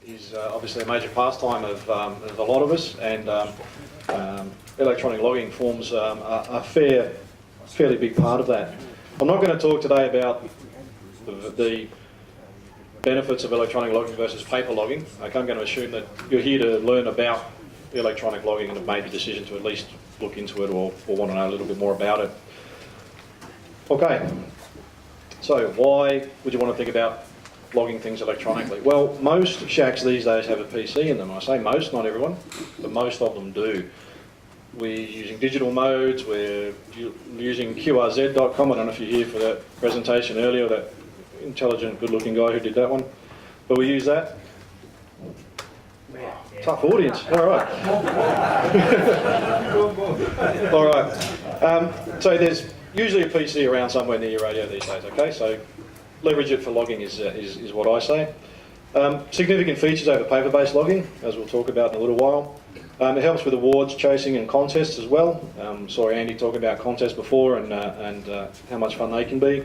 is obviously a major pastime of a lot of us, and electronic logging forms a fairly big part of that. I'm not going to talk today about the benefits of electronic logging versus paper logging. Okay, I'm going to assume that you're here to learn about electronic logging and have made the decision to at least look into it or want to know a little bit more about it. Okay, so why would you want to think about logging things electronically? Well, most shacks these days have a PC in them. I say most, not everyone, but most of them do. We're using digital modes, we're using QRZ.com. I don't know if you're here for that presentation earlier, that intelligent, good-looking guy who did that one. But we use that. Tough audience, all right. All right. So there's usually a PC around somewhere near your radio these days, okay? So leverage it for logging is what I say. Significant features over paper-based logging, as we'll talk about in a little while. It helps with awards, chasing and contests as well. Saw Andy talk about contests before and how much fun they can be.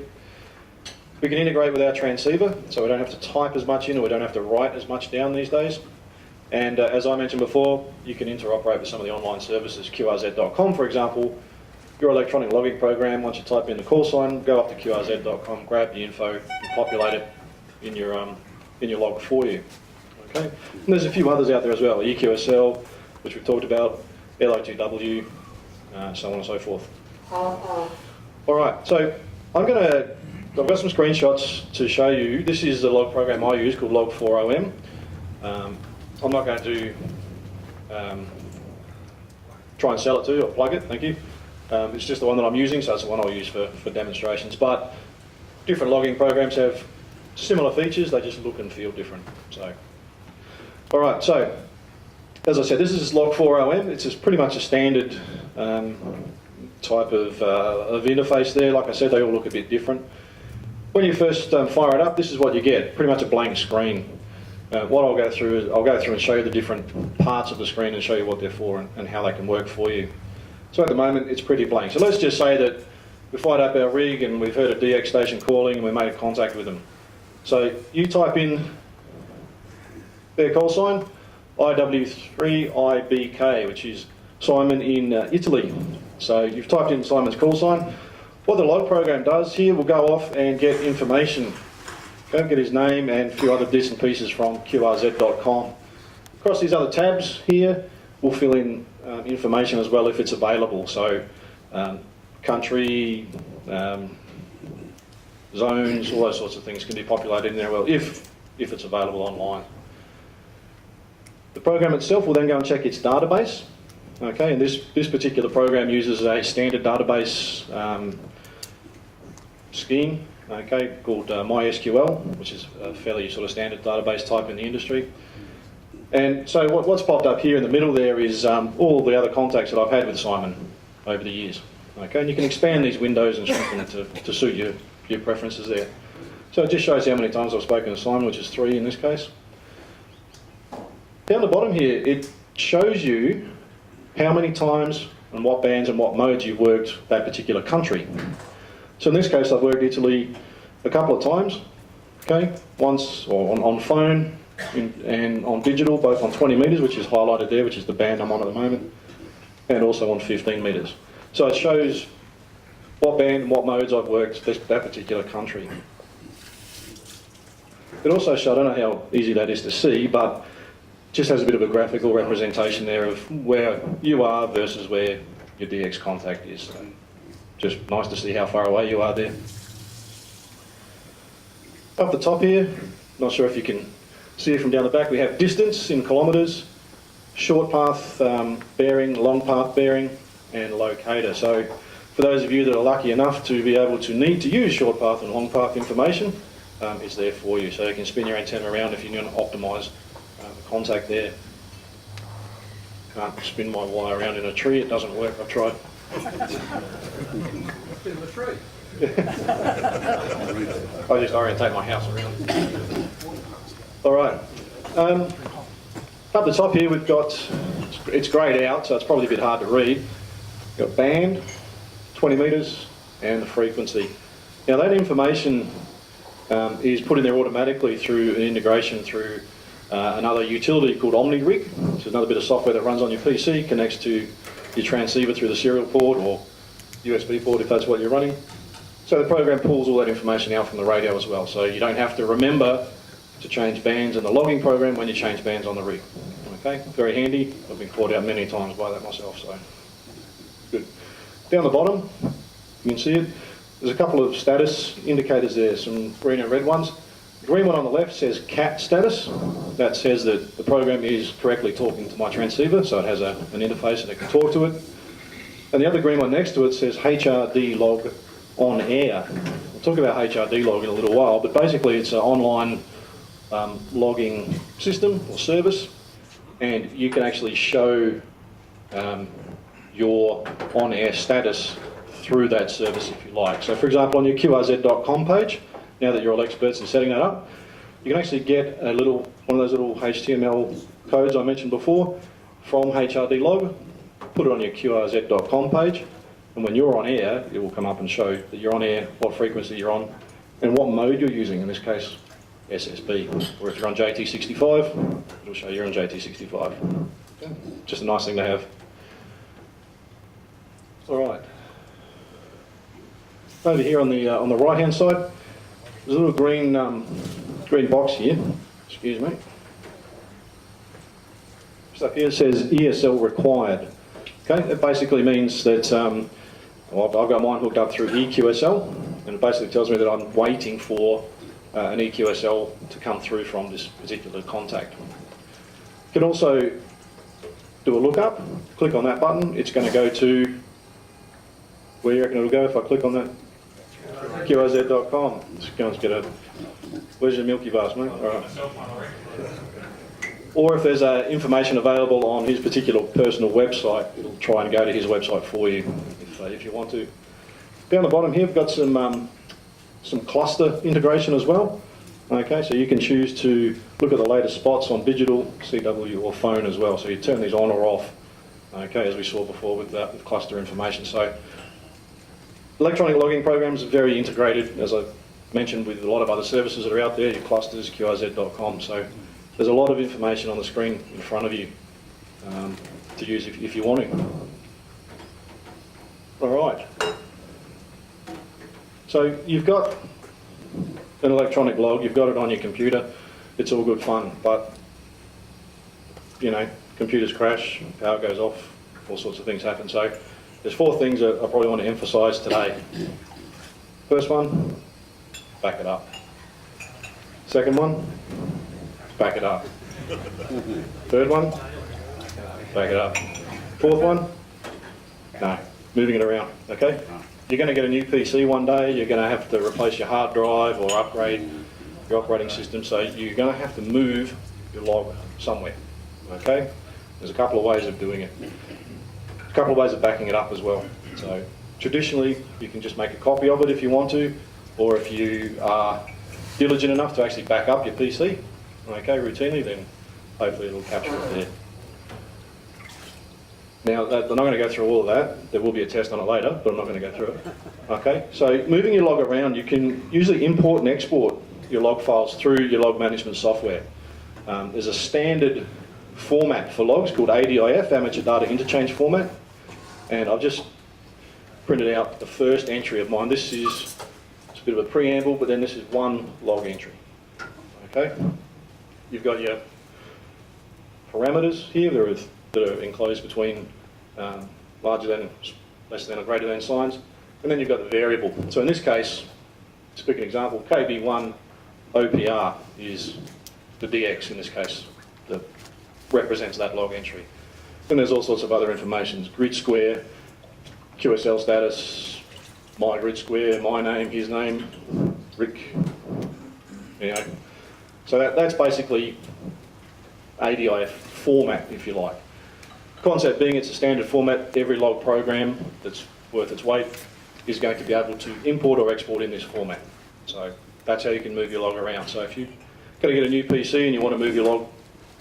We can integrate with our transceiver, so we don't have to type as much in or we don't have to write as much down these days. And as I mentioned before, you can interoperate with some of the online services, QRZ.com for example. Your electronic logging program, once you type in the call sign, go up to QRZ.com, grab the info, and populate it in your log for you. Okay? And there's a few others out there as well, EQSL, which we've talked about, LO2W, so on and so forth. All right, so I've got some screenshots to show you. This is the log program I use called Log4OM. I'm not going to try and sell it to you or plug it, thank you. It's just the one that I'm using, so it's the one I'll use for demonstrations. But different logging programs have similar features, they just look and feel different. So, all right, so as I said, this is Log4OM. It's just pretty much a standard type of interface there. Like I said, they all look a bit different. When you first fire it up, this is what you get, pretty much a blank screen. What I'll go through is and show you the different parts of the screen and show you what they're for and how they can work for you. So at the moment, it's pretty blank. So let's just say that we fired up our rig and we've heard a DX station calling and we made a contact with them. So you type in their call sign, IW3IBK, which is Simon in Italy. So you've typed in Simon's call sign. What the log program does here will go off and get information. Go get his name and a few other bits and pieces from QRZ.com. Across these other tabs here, we'll fill in information as well if it's available. So country, zones, all those sorts of things can be populated in there well if it's available online. The program itself will then go and check its database. Okay, and this particular program uses a standard database scheme, okay, called MySQL, which is a fairly sort of standard database type in the industry. And so what's popped up here in the middle there is all the other contacts that I've had with Simon over the years. Okay, and you can expand these windows and shrink them to suit your preferences there. So it just shows how many times I've spoken to Simon, which is 3 in this case. Down the bottom here, it shows you how many times and what bands and what modes you've worked that particular country. So in this case, I've worked Italy a couple of times, okay? Once on phone and on digital, both on 20 metres, which is highlighted there, which is the band I'm on at the moment, and also on 15 metres. So it shows what band and what modes I've worked that particular country. It also shows, I don't know how easy that is to see, but just has a bit of a graphical representation there of where you are versus where your DX contact is. So just nice to see how far away you are there. Up the top here, not sure if you can see it from down the back, we have distance in kilometres, short path bearing, long path bearing, and locator. So for those of you that are lucky enough to be able to need to use short path and long path information, it's there for you. So you can spin your antenna around if you want to optimise the contact there. Can't spin my wire around in a tree, it doesn't work, I've tried. Spin the tree. I just orientate my house around. All right. Up the top here we've got, it's greyed out, so it's probably a bit hard to read. We've got band, 20 metres, and the frequency. Now that information is put in there automatically through an integration through another utility called OmniRig, which is another bit of software that runs on your PC, connects to your transceiver through the serial port or USB port if that's what you're running. So the program pulls all that information out from the radio as well, so you don't have to remember to change bands in the logging program when you change bands on the rig. Okay, very handy. I've been caught out many times by that myself, so good. Down the bottom, you can see it. There's a couple of status indicators there, some green and red ones. The green one on the left says CAT status. That says that the program is correctly talking to my transceiver, so it has an interface and it can talk to it. And the other green one next to it says HRD log on air. We'll talk about HRD log in a little while, but basically it's an online logging system or service, and you can actually show your on-air status through that service if you like. So for example, on your QRZ.com page, now that you're all experts in setting that up, you can actually get one of those little HTML codes I mentioned before from HRD log, put it on your QRZ.com page, and when you're on air, it will come up and show that you're on air, what frequency you're on, and what mode you're using, in this case, SSB. Or if you're on JT65, it'll show you're on JT65. Okay. Just a nice thing to have. All right. Over here on the right-hand side, there's a little green box here. Excuse me. Just up here says ESL required. Okay, that basically means that I've got mine hooked up through EQSL, and it basically tells me that I'm waiting for an EQSL to come through from this particular contact. You can also do a lookup. Click on that button. It's going to go to where you reckon it'll go if I click on that? QRZ.com. Just go and get a. Where's your Milky Vast, mate? All right. Or if there's information available on his particular personal website, it'll try and go to his website for you if you want to. Down the bottom here, we've got some cluster integration as well. Okay, so you can choose to look at the latest spots on digital, CW, or phone as well. So you turn these on or off. Okay, as we saw before with cluster information. So electronic logging programs are very integrated, as I mentioned, with a lot of other services that are out there. Your clusters, QRZ.com. So there's a lot of information on the screen in front of you to use if you want to. All right. So you've got an electronic log, you've got it on your computer, it's all good fun, but, you know, computers crash, power goes off, all sorts of things happen. So there's 4 things that I probably want to emphasise today. First one, back it up. Second one, back it up. Third one, back it up. Fourth one, no, moving it around, okay? You're going to get a new PC one day, you're going to have to replace your hard drive or upgrade your operating system, so you're going to have to move your log somewhere, okay? There's a couple of ways of doing it. A couple of ways of backing it up as well. So traditionally, you can just make a copy of it if you want to, or if you are diligent enough to actually back up your PC, okay, routinely, then hopefully it'll capture it there. Now, I'm not going to go through all of that. There will be a test on it later, but I'm not going to go through it. Okay, so moving your log around, you can usually import and export your log files through your log management software. There's a standard format for logs called ADIF, Amateur Data Interchange Format, and I've just printed out the first entry of mine. It's a bit of a preamble, but then this is one log entry. Okay, you've got your parameters here that are enclosed between larger than, less than, or greater than signs, and then you've got the variable. So in this case, to pick an example, KB1 OPR is the DX in this case that represents that log entry. And there's all sorts of other information, grid square, QSL status, my grid square, my name, his name, Rick, you know. So that's basically ADIF format, if you like. Concept being it's a standard format. Every log program that's worth its weight is going to be able to import or export in this format. So that's how you can move your log around. So if you're going to get a new PC and you want to move your log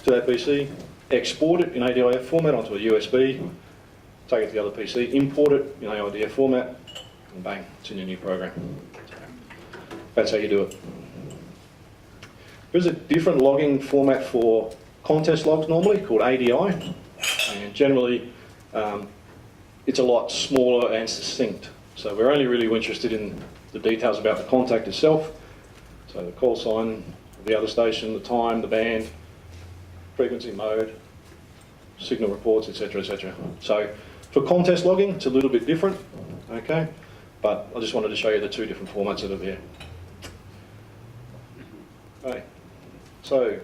to that PC, export it in ADIF format onto a USB, take it to the other PC, import it in ADIF format, and bang, it's in your new program. That's how you do it. There's a different logging format for contest logs normally called ADI, and generally it's a lot smaller and succinct. So we're only really interested in the details about the contact itself. So the call sign, the other station, the time, the band, frequency, mode, signal reports, etc., etc. So for contest logging, it's a little bit different, okay? But I just wanted to show you the two different formats that are there. Okay. So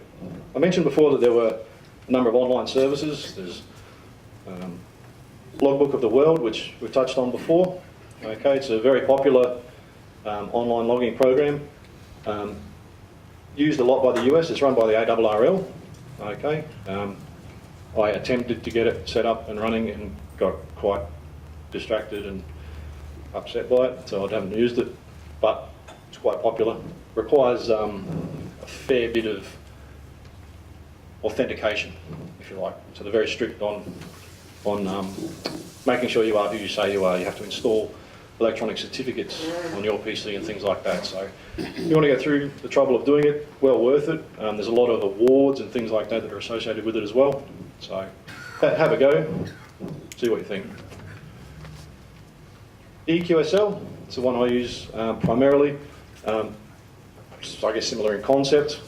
I mentioned before that there were a number of online services. There's Logbook of the World, which we touched on before. Okay, it's a very popular online logging program. Used a lot by the US. It's run by the ARRL. Okay, I attempted to get it set up and running and got quite distracted and upset by it, so I haven't used it. But it's quite popular. Requires a fair bit of authentication, if you like. So they're very strict on making sure you are who you say you are. You have to install electronic certificates on your PC and things like that. So if you want to go through the trouble of doing it, well worth it. There's a lot of awards and things like that that are associated with it as well. So have a go, see what you think. EQSL, it's the one I use primarily. It's, I guess, similar in concept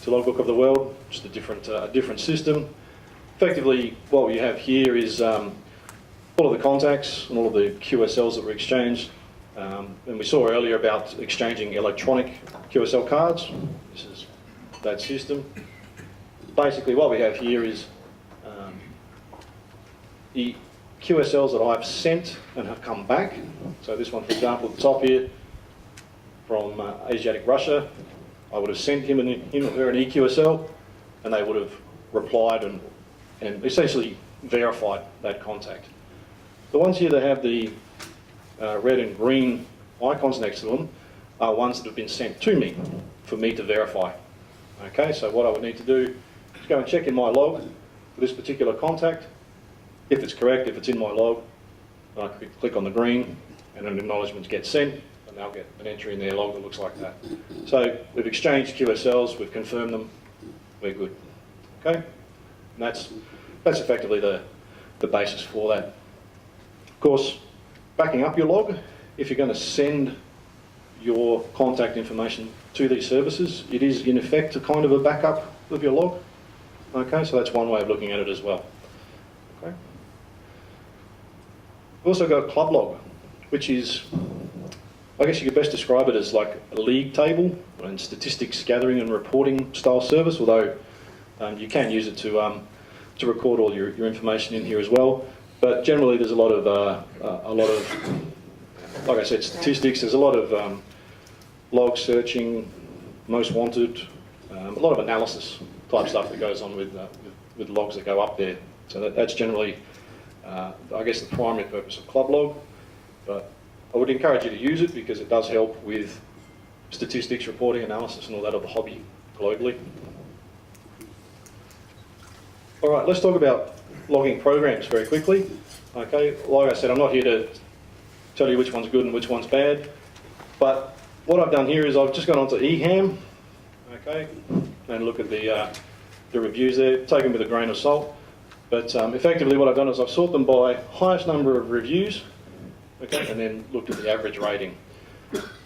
to Logbook of the World, just a different system. Effectively, what we have here is all of the contacts and all of the QSLs that were exchanged. And we saw earlier about exchanging electronic QSL cards. This is that system. Basically, what we have here is the QSLs that I've sent and have come back. So this one, for example, at the top here, from Asiatic Russia, I would have sent him or her an EQSL, and they would have replied and essentially verified that contact. The ones here that have the red and green icons next to them are ones that have been sent to me for me to verify. Okay, so what I would need to do is go and check in my log for this particular contact. If it's correct, if it's in my log, I click on the green and an acknowledgement gets sent, and they'll get an entry in their log that looks like that. So we've exchanged QSLs, we've confirmed them, we're good. Okay, and that's effectively the basis for that. Of course, backing up your log, if you're going to send your contact information to these services, it is in effect a kind of a backup of your log. Okay, so that's one way of looking at it as well. Okay. We've also got Club Log, which is, I guess you could best describe it as like a league table and statistics gathering and reporting style service, although you can use it to record all your information in here as well. But generally, there's a lot of, like I said, statistics. There's a lot of log searching, most wanted, a lot of analysis type stuff that goes on with logs that go up there. So that's generally, I guess, the primary purpose of Club Log. But I would encourage you to use it because it does help with statistics, reporting, analysis, and all that of the hobby globally. All right, let's talk about logging programs very quickly. Okay, like I said, I'm not here to tell you which one's good and which one's bad, but what I've done here is I've just gone onto eHam, okay, and look at the reviews there, take them with a grain of salt. But effectively what I've done is I've sorted them by highest number of reviews, okay, and then looked at the average rating.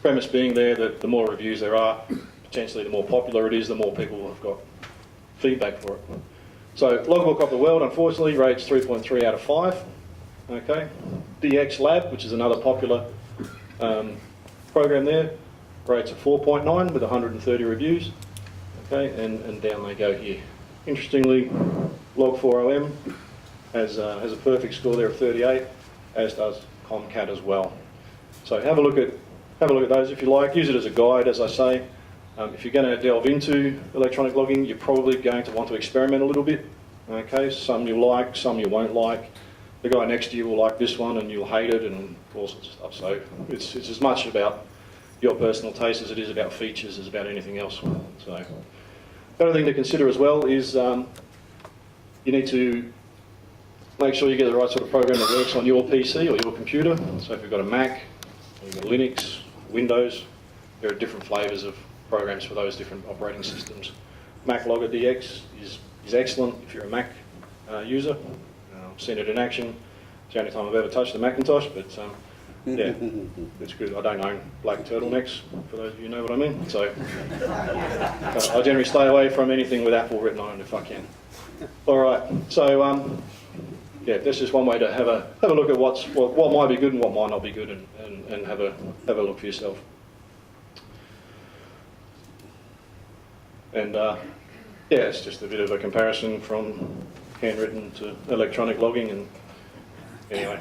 Premise being there that the more reviews there are, potentially the more popular it is, the more people have got feedback for it. So Logbook of the World, unfortunately, rates 3.3 out of 5. Okay, DX Lab, which is another popular program there, rates a 4.9 with 130 reviews. Okay, and down they go here. Interestingly, Log4OM has a perfect score there of 38, as does Comcat as well. So have a look at those if you like. Use it as a guide, as I say. If you're going to delve into electronic logging, you're probably going to want to experiment a little bit. Okay, some you like, some you won't like. The guy next to you will like this one and you'll hate it and all sorts of stuff. So it's as much about your personal taste as it is about features, as about anything else. So the other thing to consider as well is you need to make sure you get the right sort of program that works on your PC or your computer. So if you've got a Mac, or you've got Linux, Windows, there are different flavours of programs for those different operating systems. Mac Logger DX is excellent if you're a Mac user. I've seen it in action. It's the only time I've ever touched a Macintosh, but yeah, it's good. I don't own black turtlenecks, for those of you who know what I mean. So I generally stay away from anything with Apple written on it if I can. All right, so yeah, this is one way to have a look at what might be good and what might not be good, and have a look for yourself. And yeah, it's just a bit of a comparison from handwritten to electronic logging, and anyway.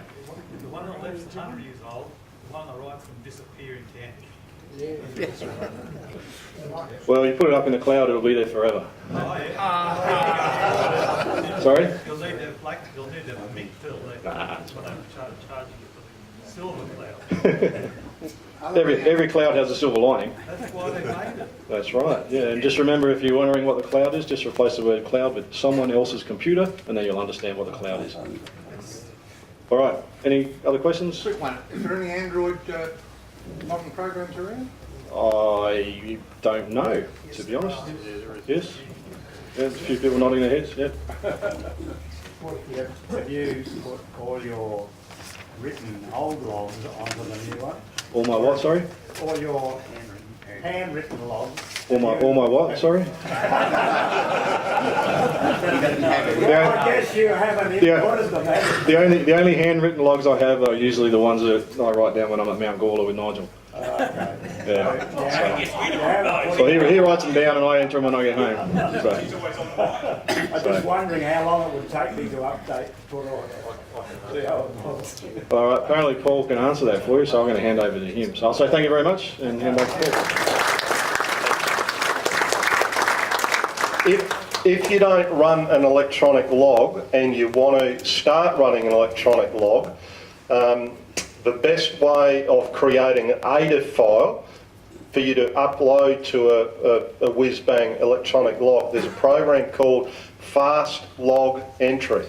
The one on the left's 100 years old, the one on the right's going to disappear in 10. Well, you put it up in the cloud, it'll be there forever. Oh, yeah. Sorry? You'll need the MIG tool there. That's what I'm charging you for the silver cloud. Every cloud has a silver lining. That's why they made it. That's right, yeah. And just remember, if you're wondering what the cloud is, just replace the word cloud with someone else's computer, and then you'll understand what the cloud is. All right, any other questions? Quick one. Is there any Android modern programs around? I don't know, to be honest. Yes? Yeah, there's a few people nodding their heads, yeah. Have you put all your written old logs onto the new one? All my what, sorry? All your handwritten logs. All my what, sorry? Well, I guess you haven't imported them, have you? The only handwritten logs I have are usually the ones that I write down when I'm at Mount Gawler with Nigel. Okay. Yeah. So he writes them down and I enter them when I get home. I'm just wondering how long it would take me to update for all the old logs. All right, apparently Paul can answer that for you, so I'm going to hand over to him. So I'll say thank you very much and hand back to Paul. If you don't run an electronic log and you want to start running an electronic log, the best way of creating an ADIF file for you to upload to a whiz-bang electronic log, there's a program called Fast Log Entry.